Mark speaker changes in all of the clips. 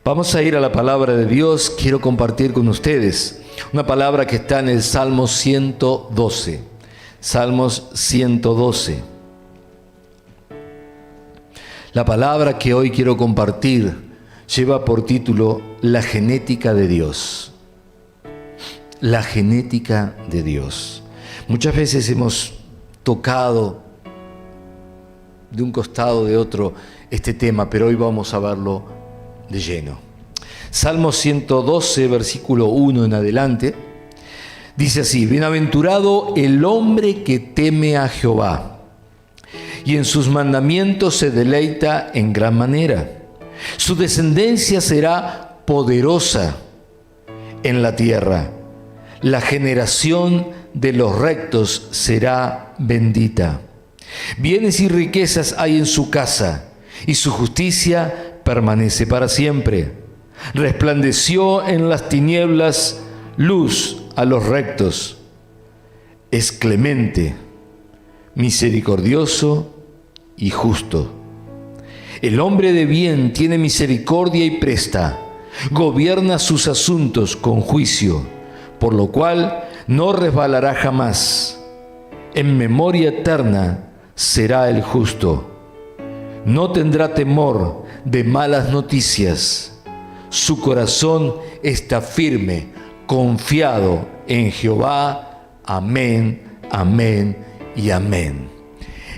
Speaker 1: Vamos a ir a la palabra de Dios. Quiero compartir con ustedes una palabra que está en el Salmo 112. Salmos 112. La palabra que hoy quiero compartir lleva por título La genética de Dios. La genética de Dios. Muchas veces hemos tocado de un costado de otro este tema, pero hoy vamos a verlo de lleno. Salmo 112, versículo 1 en adelante, dice así: Bienaventurado el hombre que teme a Jehová, y en sus mandamientos se deleita en gran manera. Su descendencia será poderosa en la tierra. La generación de los rectos será bendita. Bienes y riquezas hay en su casa, y su justicia permanece para siempre. Resplandeció en las tinieblas luz a los rectos. Es clemente, misericordioso y justo. El hombre de bien tiene misericordia y presta, gobierna sus asuntos con juicio, por lo cual no resbalará jamás. En memoria eterna será el justo. No tendrá temor de malas noticias. Su corazón está firme, confiado en Jehová. Amén, amén y amén.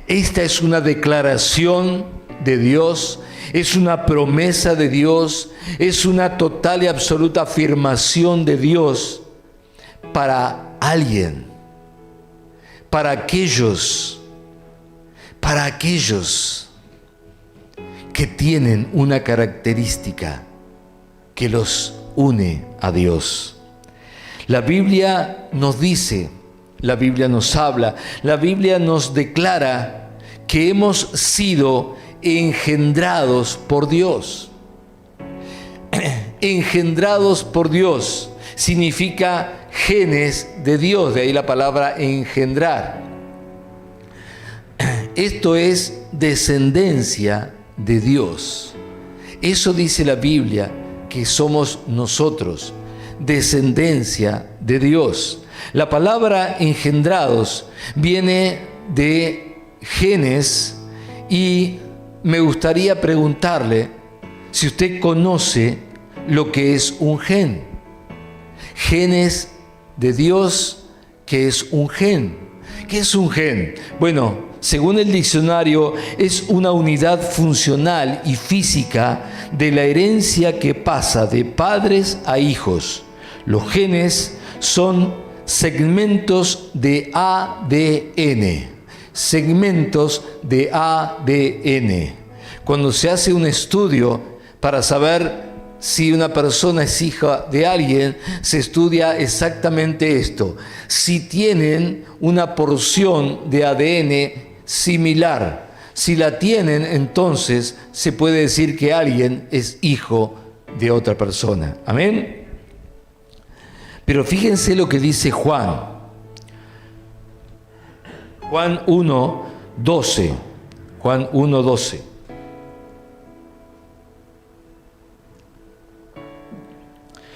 Speaker 1: Esta es una declaración de Dios, es una promesa de Dios, es una total y absoluta afirmación de Dios para alguien, para aquellos que tienen una característica que los une a Dios. La Biblia nos dice, la Biblia nos habla, la Biblia nos declara que hemos sido engendrados por Dios. Engendrados por Dios significa genes de Dios, de ahí la palabra engendrar. Esto es descendencia de Dios. Eso dice la Biblia, que somos nosotros, descendencia de Dios. La palabra engendrados viene de genes y me gustaría preguntarle si usted conoce lo que es un gen. Genes de Dios, ¿qué es un gen? ¿Qué es un gen? Bueno, según el diccionario, es una unidad funcional y física de la herencia que pasa de padres a hijos. Los genes son segmentos de ADN. Segmentos de ADN. Cuando se hace un estudio para saber si una persona es hija de alguien, se estudia exactamente esto. Si tienen una porción de ADN similar. Si la tienen, entonces se puede decir que alguien es hijo de otra persona. Amén. Pero fíjense lo que dice Juan. Juan 1:12. Juan 1:12.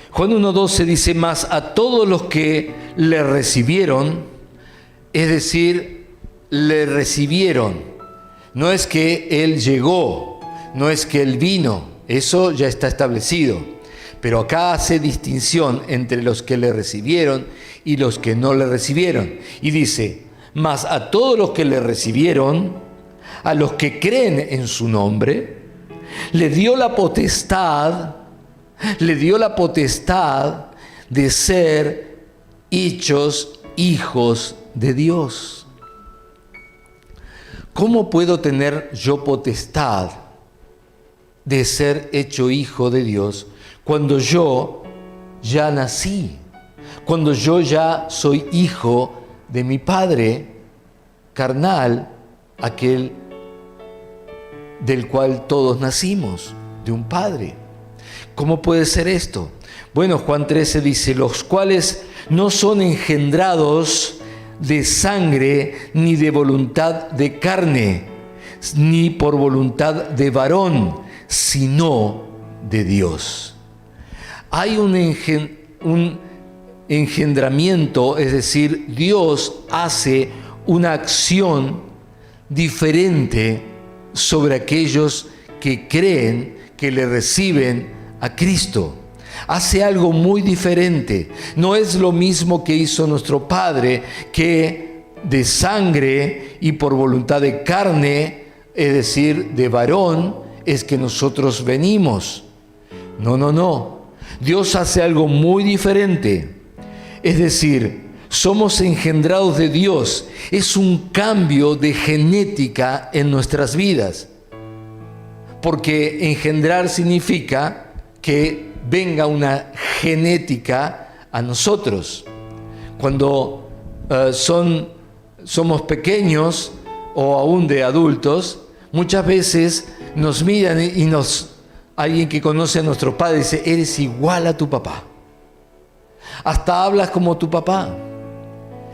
Speaker 1: Juan 1:12 dice: mas a todos los que le recibieron, es decir, le recibieron. No es que Él llegó, no es que Él vino, eso ya está establecido. Pero acá hace distinción entre los que le recibieron y los que no le recibieron. Y dice: mas a todos los que le recibieron, a los que creen en su nombre, le dio la potestad de ser hechos hijos de Dios. ¿Cómo puedo tener yo potestad de ser hecho hijo de Dios cuando yo ya nací? Cuando yo ya soy hijo de mi Padre carnal, aquel del cual todos nacimos, de un Padre. ¿Cómo puede ser esto? Bueno, Juan 13 dice: los cuales no son engendrados de sangre, ni de voluntad de carne, ni por voluntad de varón, sino de Dios. Hay un engendramiento, es decir, Dios hace una acción diferente sobre aquellos que creen, que le reciben a Cristo. Hace algo muy diferente. No es lo mismo que hizo nuestro Padre, que de sangre y por voluntad de carne, es decir, de varón, es que nosotros venimos. No. Dios hace algo muy diferente. Es decir, somos engendrados de Dios. Es un cambio de genética en nuestras vidas. Porque engendrar significa que venga una genética a nosotros. Cuando somos pequeños o aún de adultos, muchas veces nos miran y alguien que conoce a nuestro padre dice: eres igual a tu papá. Hasta hablas como tu papá.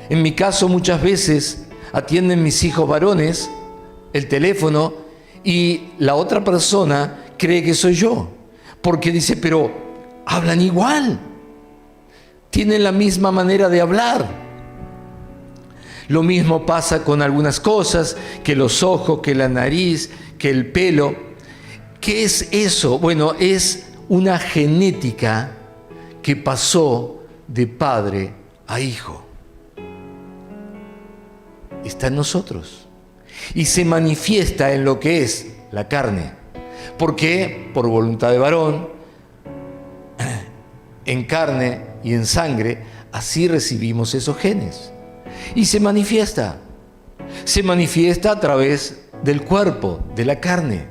Speaker 1: En mi caso, muchas veces atienden mis hijos varones el teléfono y la otra persona cree que soy yo, porque dice: pero hablan igual, tienen la misma manera de hablar. Lo mismo pasa con algunas cosas, que los ojos, que la nariz, que el pelo. ¿Qué es eso? Bueno, es una genética que pasó de padre a hijo. Está en nosotros y se manifiesta en lo que es la carne. Porque por voluntad de varón, en carne y en sangre, así recibimos esos genes. Y se manifiesta a través del cuerpo, de la carne.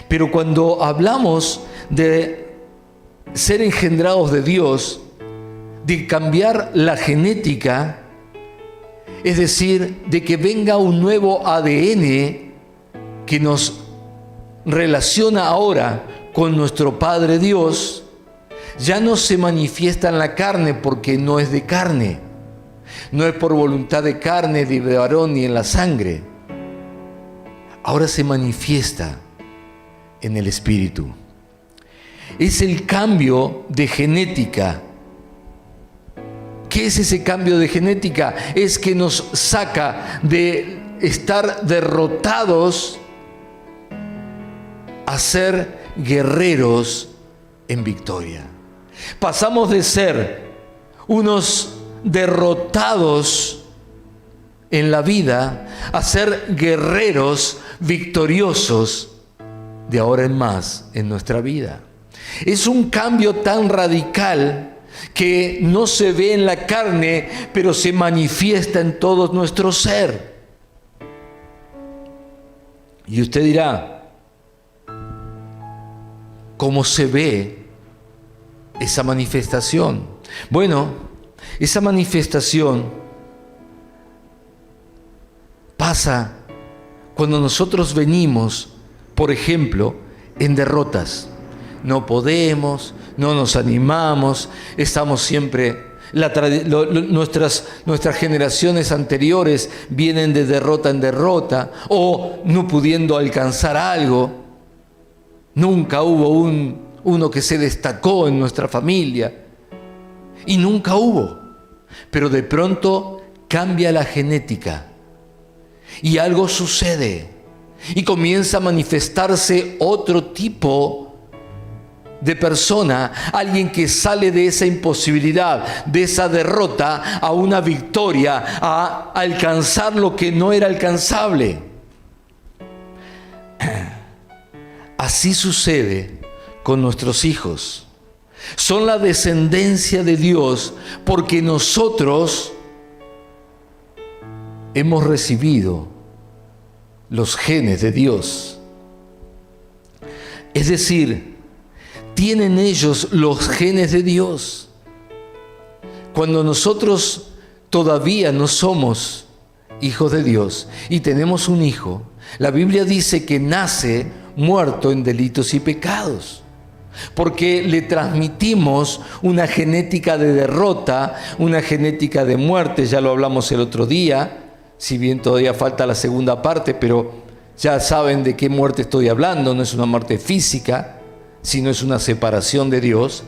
Speaker 1: Pero cuando hablamos de ser engendrados de Dios, de cambiar la genética, es decir, de que venga un nuevo ADN que nos relaciona ahora con nuestro Padre Dios, ya no se manifiesta en la carne porque no es de carne, no es por voluntad de carne, de varón ni en la sangre. Ahora se manifiesta en el Espíritu. Es el cambio de genética. ¿Qué es ese cambio de genética? Es que nos saca de estar derrotados a ser guerreros en victoria. Pasamos de ser unos derrotados en la vida a ser guerreros victoriosos de ahora en más en nuestra vida. Es un cambio tan radical que no se ve en la carne, pero se manifiesta en todo nuestro ser. Y usted dirá: ¿cómo se ve esa manifestación? Bueno, esa manifestación pasa cuando nosotros venimos, por ejemplo, en derrotas. No podemos, no nos animamos, estamos siempre... Nuestras generaciones anteriores vienen de derrota en derrota, o no pudiendo alcanzar algo. Nunca hubo uno que se destacó en nuestra familia, y nunca hubo. Pero de pronto cambia la genética y algo sucede y comienza a manifestarse otro tipo de persona, alguien que sale de esa imposibilidad, de esa derrota, a una victoria, a alcanzar lo que no era alcanzable. Así sucede con nuestros hijos. Son la descendencia de Dios porque nosotros hemos recibido los genes de Dios. Es decir, tienen ellos los genes de Dios. Cuando nosotros todavía no somos hijos de Dios y tenemos un hijo, la Biblia dice que nace muerto en delitos y pecados, porque le transmitimos una genética de derrota, una genética de muerte. Ya lo hablamos el otro día, si bien todavía falta la segunda parte, pero ya saben de qué muerte estoy hablando. No es una muerte física, sino es una separación de Dios.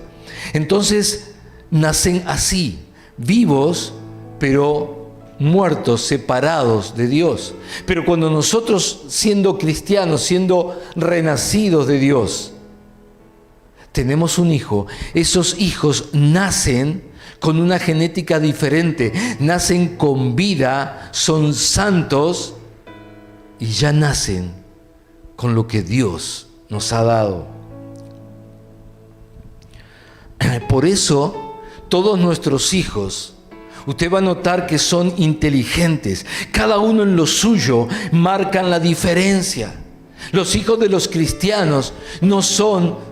Speaker 1: Entonces nacen así, vivos, pero muertos, separados de Dios. Pero cuando nosotros, siendo cristianos, siendo renacidos de Dios, tenemos un hijo, esos hijos nacen con una genética diferente, nacen con vida, son santos y ya nacen con lo que Dios nos ha dado. Por eso, todos nuestros hijos, usted va a notar que son inteligentes, cada uno en lo suyo marcan la diferencia. Los hijos de los cristianos no son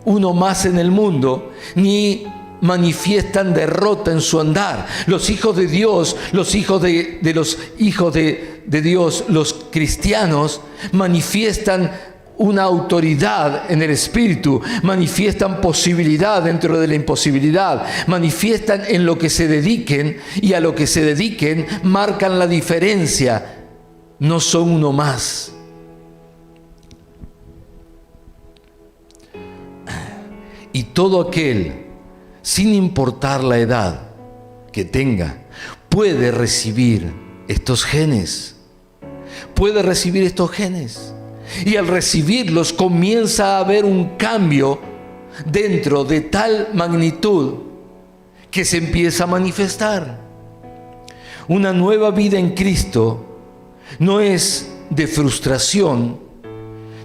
Speaker 1: uno más en el mundo, ni manifiestan derrota en su andar. Los hijos de Dios, los hijos de los hijos de Dios, los cristianos, manifiestan una autoridad en el Espíritu, manifiestan posibilidad dentro de la imposibilidad, manifiestan en lo que se dediquen, y a lo que se dediquen marcan la diferencia. No son uno más. Y todo aquel, sin importar la edad que tenga, puede recibir estos genes. Puede recibir estos genes. Y al recibirlos comienza a haber un cambio dentro de tal magnitud que se empieza a manifestar. Una nueva vida en Cristo no es de frustración,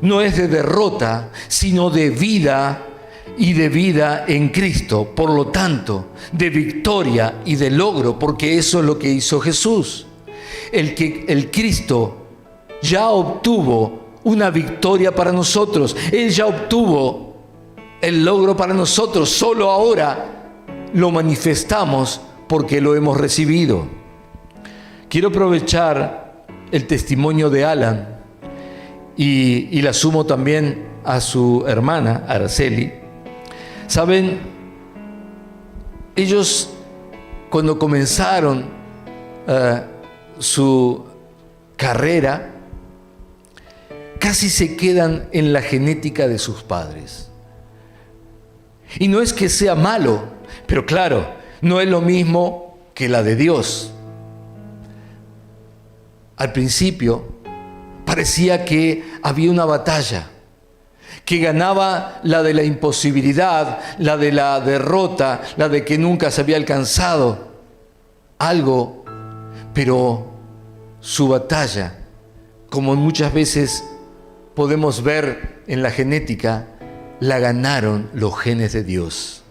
Speaker 1: no es de derrota, sino de vida, y de vida en Cristo, por lo tanto, de victoria y de logro, porque eso es lo que hizo Jesús. El Cristo ya obtuvo una victoria para nosotros, Él ya obtuvo el logro para nosotros, solo ahora lo manifestamos porque lo hemos recibido. Quiero aprovechar el testimonio de Alan y la sumo también a su hermana, Araceli. Saben, ellos cuando comenzaron su carrera, casi se quedan en la genética de sus padres. Y no es que sea malo, pero claro, no es lo mismo que la de Dios. Al principio parecía que había una batalla, que ganaba la de la imposibilidad, la de la derrota, la de que nunca se había alcanzado algo, pero su batalla, como muchas veces podemos ver en la genética, la ganaron los genes de Dios.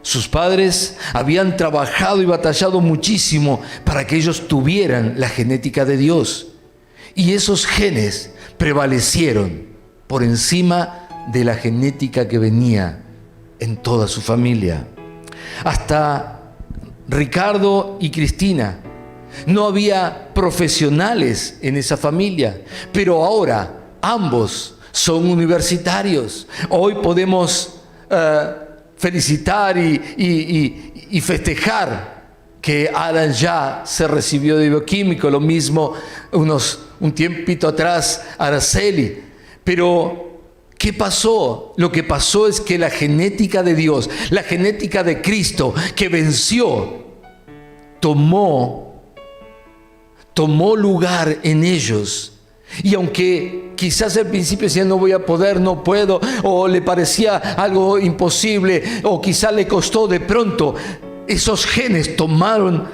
Speaker 1: Sus padres habían trabajado y batallado muchísimo para que ellos tuvieran la genética de Dios, y esos genes prevalecieron por encima de la genética que venía en toda su familia. Hasta Ricardo y Cristina, no había profesionales en esa familia, pero ahora ambos son universitarios. Hoy podemos felicitar y festejar que Alan ya se recibió de bioquímico, lo mismo un tiempito atrás Araceli. Pero ¿qué pasó? Lo que pasó es que la genética de Dios, la genética de Cristo que venció, tomó lugar en ellos. Y aunque quizás al principio decían no voy a poder, no puedo, o le parecía algo imposible, o quizás le costó, de pronto esos genes tomaron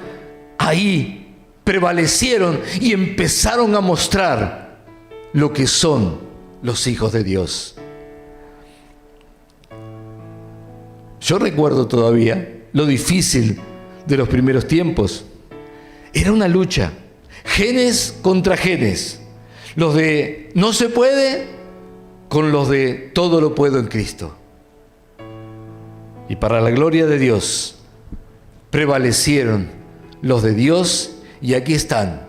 Speaker 1: ahí, prevalecieron y empezaron a mostrar lo que son los hijos de Dios. Yo recuerdo todavía lo difícil de los primeros tiempos. Era una lucha, genes contra genes. Los de no se puede con los de todo lo puedo en Cristo. Y para la gloria de Dios prevalecieron los de Dios, y aquí están,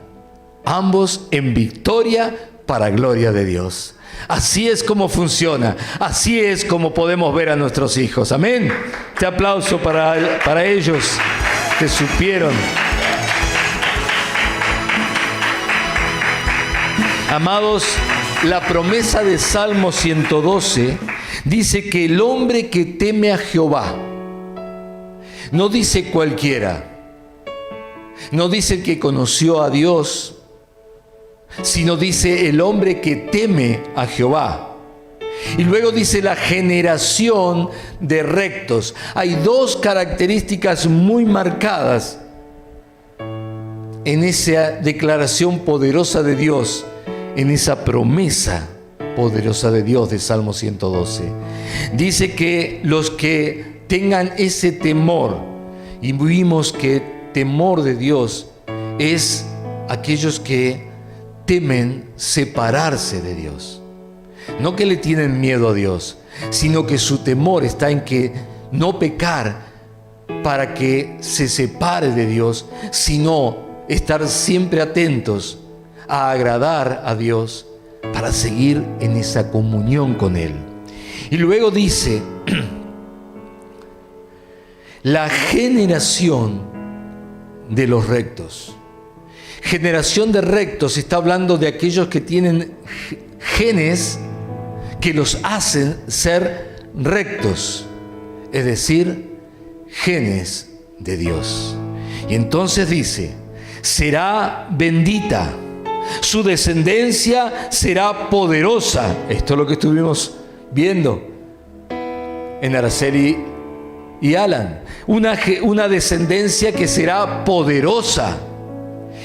Speaker 1: ambos en victoria para gloria de Dios. Así es como funciona, así es como podemos ver a nuestros hijos. Amén. Este aplauso para ellos que supieron. Amados, La promesa de Salmo 112 dice que el hombre que teme a Jehová, no dice cualquiera, no dice el que conoció a Dios, sino dice el hombre que teme a Jehová. Y luego dice la generación de rectos. Hay dos características muy marcadas en esa declaración poderosa de Dios, en esa promesa poderosa de Dios de Salmo 112. Dice que los que tengan ese temor, y vimos que temor de Dios es aquellos que temen separarse de Dios. No que le tienen miedo a Dios, sino que su temor está en que no pecar para que se separe de Dios, sino estar siempre atentos a agradar a Dios para seguir en esa comunión con Él. Y luego dice, la generación de los rectos. Generación de rectos está hablando de aquellos que tienen genes que los hacen ser rectos, es decir, genes de Dios. Y entonces dice, será bendita, su descendencia será poderosa. Esto es lo que estuvimos viendo en Araceli y Alan. Una descendencia que será poderosa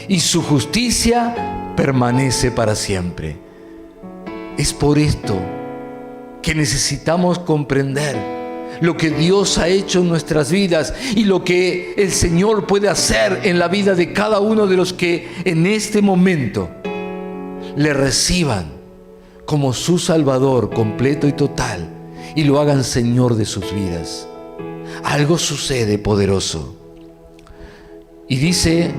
Speaker 1: y su justicia permanece para siempre. Es por esto que necesitamos comprender lo que Dios ha hecho en nuestras vidas y lo que el Señor puede hacer en la vida de cada uno de los que en este momento le reciban como su Salvador completo y total y lo hagan Señor de sus vidas. Algo sucede poderoso. Y dice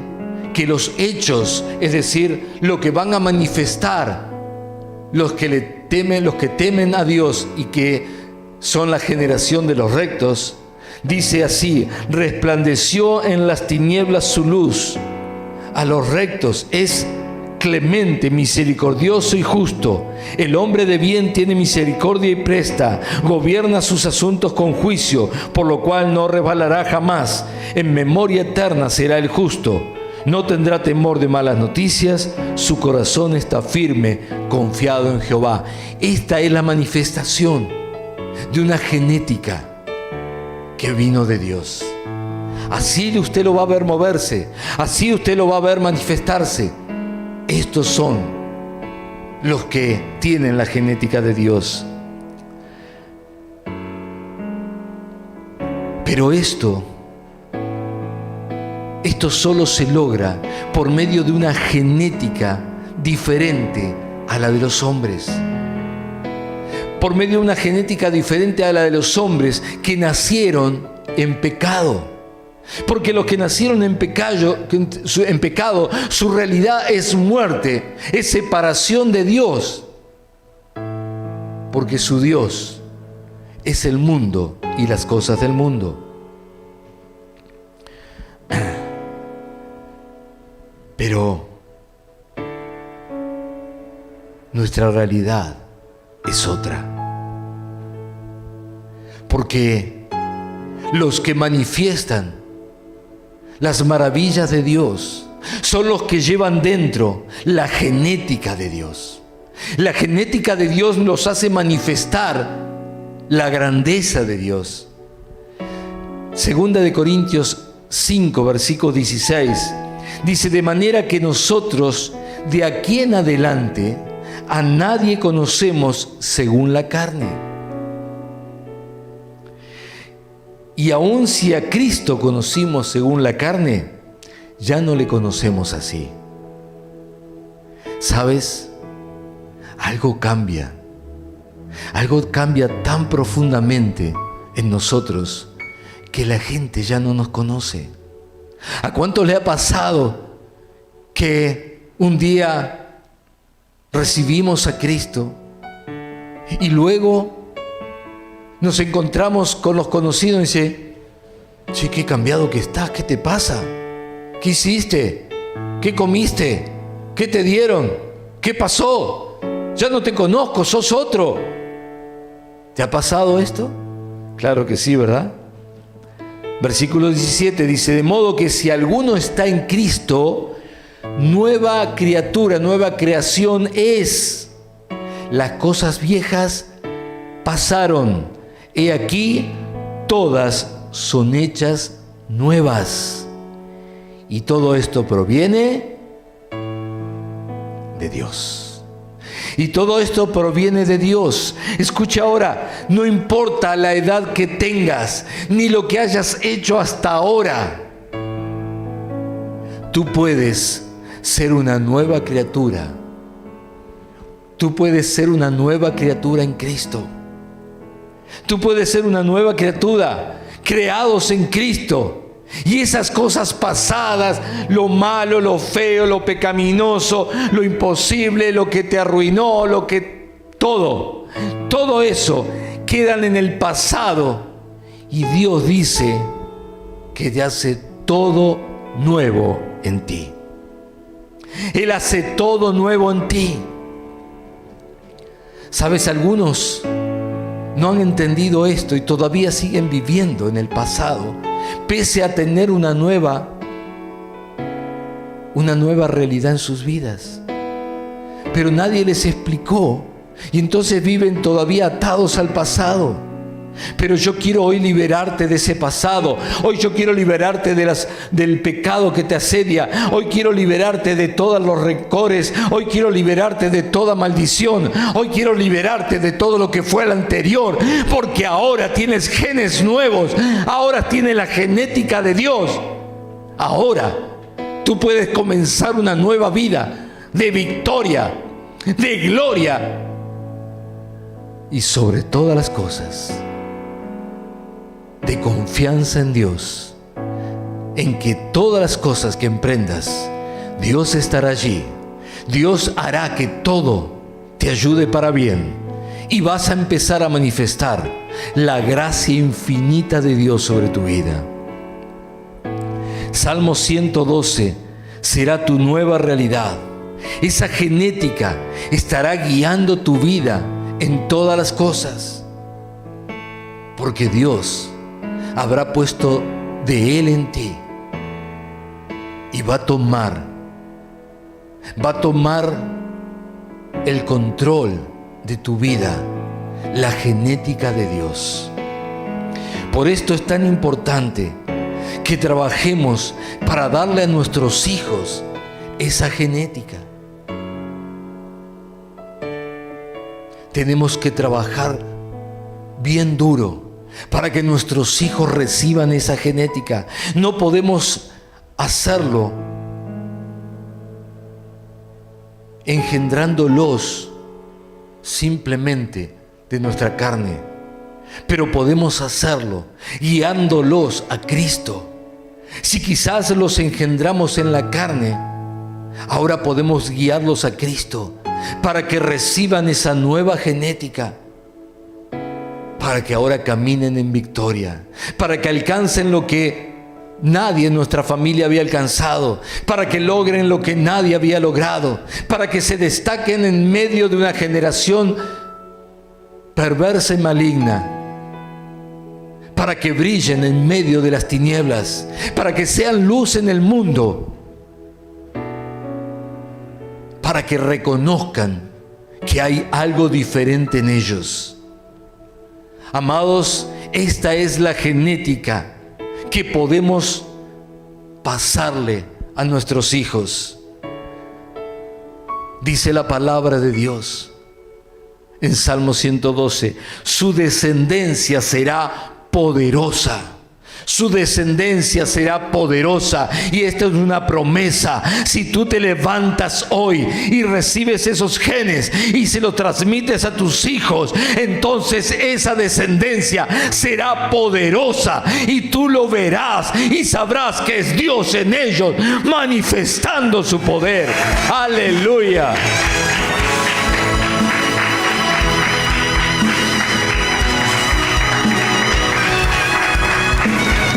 Speaker 1: que los hechos, es decir, lo que van a manifestar los que temen a Dios y que son la generación de los rectos, dice así: resplandeció en las tinieblas su luz. A los rectos es clemente, misericordioso y justo. El hombre de bien tiene misericordia y presta, gobierna sus asuntos con juicio, por lo cual no resbalará jamás. En memoria eterna será el justo. No tendrá temor de malas noticias, su corazón está firme, confiado en Jehová. Esta es la manifestación de una genética que vino de Dios. Así usted lo va a ver moverse, así usted lo va a ver manifestarse. Estos son los que tienen la genética de Dios. Pero esto solo se logra por medio de una genética diferente a la de los hombres. Por medio de una genética diferente a la de los hombres que nacieron en pecado. Porque los que nacieron en pecado, su realidad es muerte, es separación de Dios. Porque su Dios es el mundo y las cosas del mundo. Pero nuestra realidad es otra. Porque los que manifiestan las maravillas de Dios son los que llevan dentro la genética de Dios. La genética de Dios nos hace manifestar la grandeza de Dios. Segunda de Corintios 5, versículo 16, dice: de manera que nosotros de aquí en adelante a nadie conocemos según la carne. Y aun si a Cristo conocimos según la carne, ya no le conocemos así. ¿Sabes? Algo cambia. Algo cambia tan profundamente en nosotros que la gente ya no nos conoce. ¿A cuánto le ha pasado que un día recibimos a Cristo y luego nos encontramos con los conocidos y dice: che, qué cambiado que estás, ¿qué te pasa? ¿Qué hiciste? ¿Qué comiste? ¿Qué te dieron? ¿Qué pasó? Ya no te conozco, sos otro. ¿Te ha pasado esto? Claro que sí, ¿verdad? Versículo 17 dice, de modo que si alguno está en Cristo, nueva criatura, nueva creación es. Las cosas viejas pasaron. He aquí, todas son hechas nuevas. Y todo esto proviene de Dios. Y todo esto proviene de Dios. Escucha ahora, no importa la edad que tengas, ni lo que hayas hecho hasta ahora. Tú puedes ser una nueva criatura. Tú puedes ser una nueva criatura en Cristo. Tú puedes ser una nueva criatura, creados en Cristo. Y esas cosas pasadas, lo malo, lo feo, lo pecaminoso, lo imposible, lo que te arruinó, todo eso quedan en el pasado. Y Dios dice que te hace todo nuevo en ti. Él hace todo nuevo en ti. ¿Sabes? Algunos no han entendido esto y todavía siguen viviendo en el pasado, pese a tener una nueva realidad en sus vidas. Pero nadie les explicó y entonces viven todavía atados al pasado. Pero yo quiero hoy liberarte de ese pasado. Hoy yo quiero liberarte del pecado que te asedia. Hoy quiero liberarte de todos los rencores. Hoy quiero liberarte de toda maldición. Hoy quiero liberarte de todo lo que fue el anterior. Porque ahora tienes genes nuevos. Ahora tienes la genética de Dios. Ahora tú puedes comenzar una nueva vida de victoria, de gloria. Y sobre todas las cosas, de confianza en Dios, en que todas las cosas que emprendas, Dios estará allí. Dios hará que todo te ayude para bien y vas a empezar a manifestar la gracia infinita de Dios sobre tu vida. Salmo 112 será tu nueva realidad. Esa genética estará guiando tu vida en todas las cosas, porque Dios habrá puesto de Él en ti y va a tomar el control de tu vida, la genética de Dios. Por esto es tan importante que trabajemos para darle a nuestros hijos esa genética. Tenemos que trabajar bien duro para que nuestros hijos reciban esa genética. No podemos hacerlo engendrándolos simplemente de nuestra carne, pero podemos hacerlo guiándolos a Cristo. Si quizás los engendramos en la carne, ahora podemos guiarlos a Cristo para que reciban esa nueva genética, para que ahora caminen en victoria, para que alcancen lo que nadie en nuestra familia había alcanzado, para que logren lo que nadie había logrado, para que se destaquen en medio de una generación perversa y maligna, para que brillen en medio de las tinieblas, para que sean luz en el mundo, para que reconozcan que hay algo diferente en ellos. Amados, esta es la genética que podemos pasarle a nuestros hijos. Dice la palabra de Dios en Salmo 112, su descendencia será poderosa. Su descendencia será poderosa, y esta es una promesa. Si tú te levantas hoy y recibes esos genes y se los transmites a tus hijos, entonces esa descendencia será poderosa y tú lo verás y sabrás que es Dios en ellos manifestando su poder. Aleluya.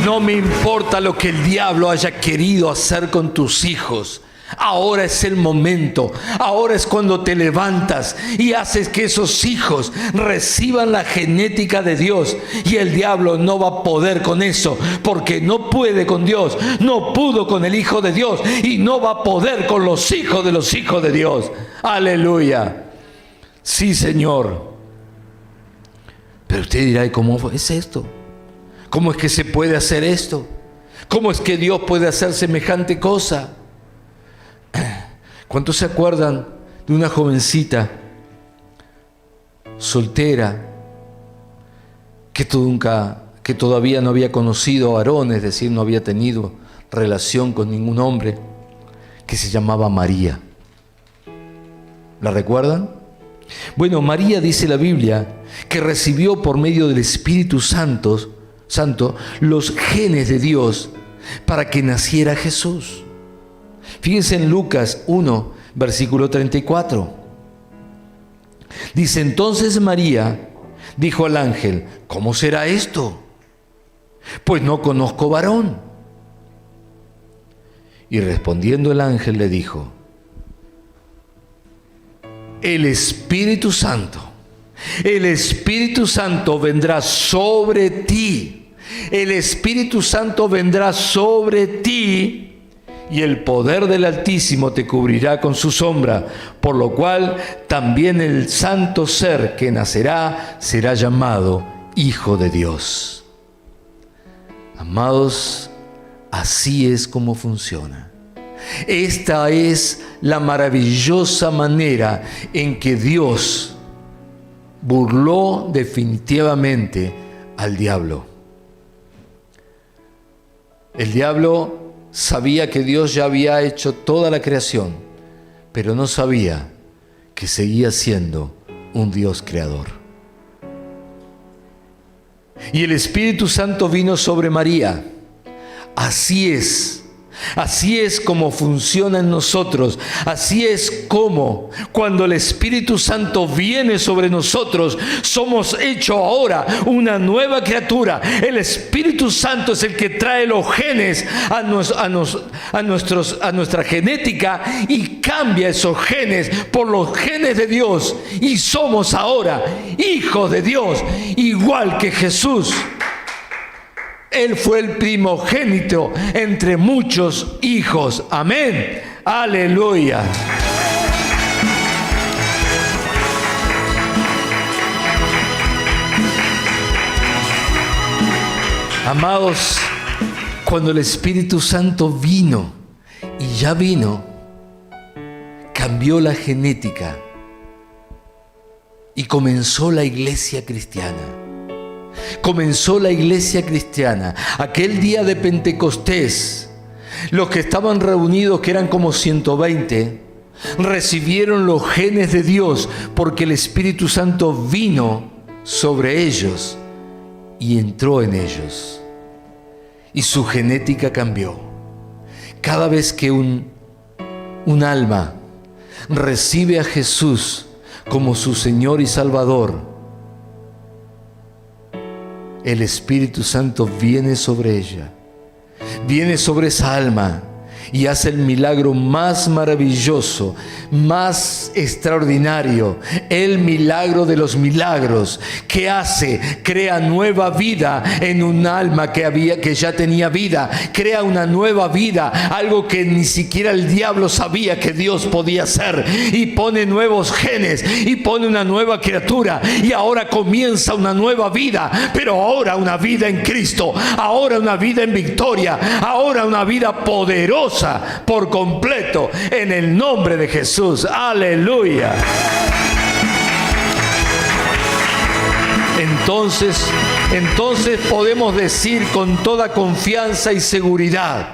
Speaker 1: No me importa lo que el diablo haya querido hacer con tus hijos. Ahora es el momento, ahora es cuando te levantas y haces que esos hijos reciban la genética de Dios. Y el diablo no va a poder con eso, porque no puede con Dios, no pudo con el Hijo de Dios y no va a poder con los hijos de Dios. Aleluya. Sí, Señor. Pero usted dirá, ¿y cómo es esto? ¿Cómo es que se puede hacer esto? ¿Cómo es que Dios puede hacer semejante cosa? ¿Cuántos se acuerdan de una jovencita soltera que todavía no había conocido a varón, es decir, no había tenido relación con ningún hombre, que se llamaba María? ¿La recuerdan? Bueno, María, dice la Biblia, que recibió por medio del Espíritu Santo los genes de Dios para que naciera Jesús. Fíjense en Lucas 1, versículo 34. Dice: entonces María dijo al ángel: ¿cómo será esto? Pues no conozco varón. Y respondiendo el ángel le dijo: el Espíritu Santo vendrá sobre ti. El Espíritu Santo vendrá sobre ti, y el poder del Altísimo te cubrirá con su sombra, por lo cual también el santo ser que nacerá será llamado Hijo de Dios. Amados, así es como funciona. Esta es la maravillosa manera en que Dios burló definitivamente al diablo. El diablo sabía que Dios ya había hecho toda la creación, pero no sabía que seguía siendo un Dios creador. Y el Espíritu Santo vino sobre María. Así es como funciona en nosotros. Así es como cuando el Espíritu Santo viene sobre nosotros, somos hechos ahora una nueva criatura. El Espíritu Santo es el que trae los genes a nuestra genética y cambia esos genes por los genes de Dios. Y somos ahora hijos de Dios, igual que Jesús. Él fue el primogénito entre muchos hijos. Amén. Aleluya. Amados, cuando el Espíritu Santo vino, y ya vino, cambió la genética y comenzó la iglesia cristiana. Comenzó la iglesia cristiana. Aquel día de Pentecostés, los que estaban reunidos, que eran como 120, recibieron los genes de Dios porque el Espíritu Santo vino sobre ellos y entró en ellos. Y su genética cambió. Cada vez que un alma recibe a Jesús como su Señor y Salvador, el Espíritu Santo viene sobre ella, viene sobre esa alma y hace el milagro más maravilloso, más extraordinario, el milagro de los milagros, que crea nueva vida en un alma que ya tenía vida, crea una nueva vida, algo que ni siquiera el diablo sabía que Dios podía hacer, y pone nuevos genes y pone una nueva criatura, y ahora comienza una nueva vida, pero ahora una vida en Cristo, ahora una vida en victoria, ahora una vida poderosa por completo en el nombre de Jesús. Aleluya. Entonces podemos decir con toda confianza y seguridad,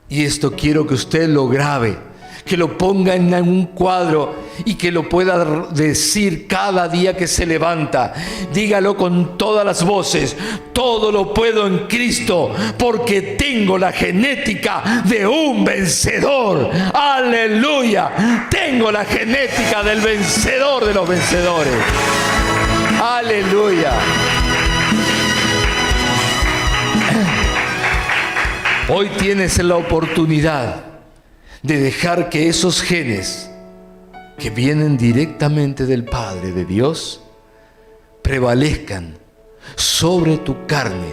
Speaker 1: y esto quiero que usted lo grabe, que lo ponga en un cuadro y que lo pueda decir cada día que se levanta. Dígalo con todas las voces: todo lo puedo en Cristo, porque tengo la genética de un vencedor. Aleluya. Tengo la genética del vencedor de los vencedores. Aleluya. Hoy tienes la oportunidad de dejar que esos genes que vienen directamente del Padre de Dios prevalezcan sobre tu carne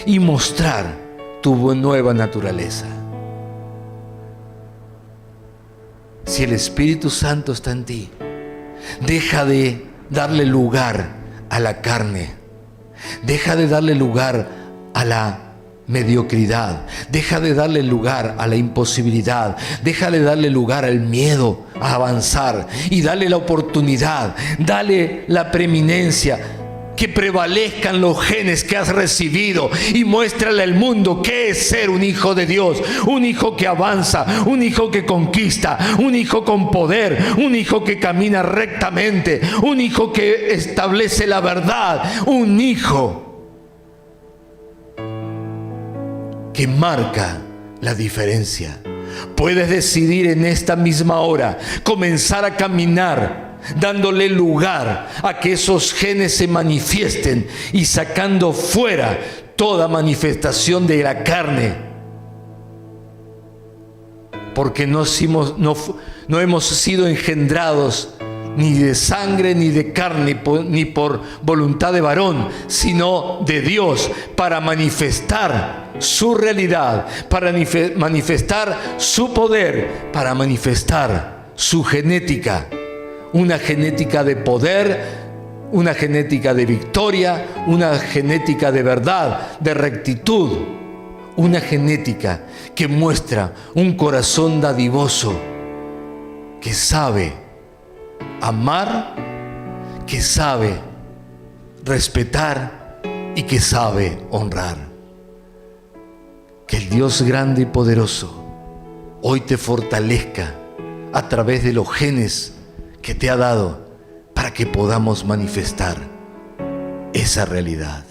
Speaker 1: y mostrar tu nueva naturaleza. Si el Espíritu Santo está en ti, deja de darle lugar a la carne, deja de darle lugar a la mediocridad, deja de darle lugar a la imposibilidad, deja de darle lugar al miedo a avanzar y dale la oportunidad, dale la preeminencia, que prevalezcan los genes que has recibido y muéstrale al mundo qué es ser un hijo de Dios, un hijo que avanza, un hijo que conquista, un hijo con poder, un hijo que camina rectamente, un hijo que establece la verdad, un hijo que marca la diferencia. Puedes decidir en esta misma hora comenzar a caminar dándole lugar a que esos genes se manifiesten y sacando fuera toda manifestación de la carne, porque no hemos sido engendrados ni de sangre ni de carne ni por voluntad de varón, sino de Dios, para manifestar su realidad, para manifestar su poder, para manifestar su genética. Una genética de poder, una genética de victoria, una genética de verdad, de rectitud, una genética que muestra un corazón dadivoso, que sabe amar, que sabe respetar y que sabe honrar. Que el Dios grande y poderoso hoy te fortalezca a través de los genes que te ha dado para que podamos manifestar esa realidad.